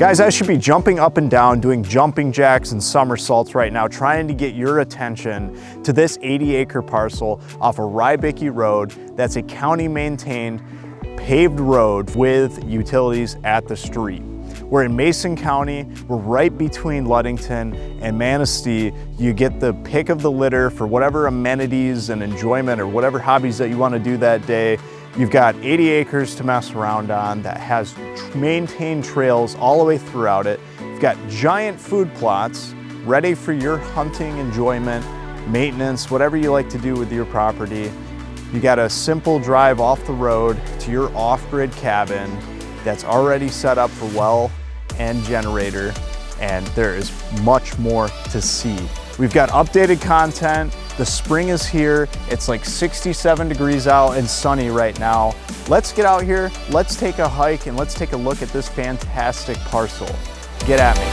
Guys, I should be jumping up and down, doing jumping jacks and somersaults right now, trying to get your attention to this 80-acre parcel off of Rybicki Road. That's a county-maintained paved road with utilities at the street. We're in Mason County. We're right between Ludington and Manistee. You get the pick of the litter for whatever amenities and enjoyment or whatever hobbies that you want to do that day. You've got 80 acres to mess around on that has maintained trails all the way throughout it. You've got giant food plots ready for your hunting enjoyment, maintenance, whatever you like to do with your property. You got a simple drive off the road to your off-grid cabin that's already set up for well and generator, and there is much more to see. We've got updated content. The spring is here. It's like 67 degrees out and sunny right now. Let's get out here, let's take a hike, and let's take a look at this fantastic parcel. Get at me.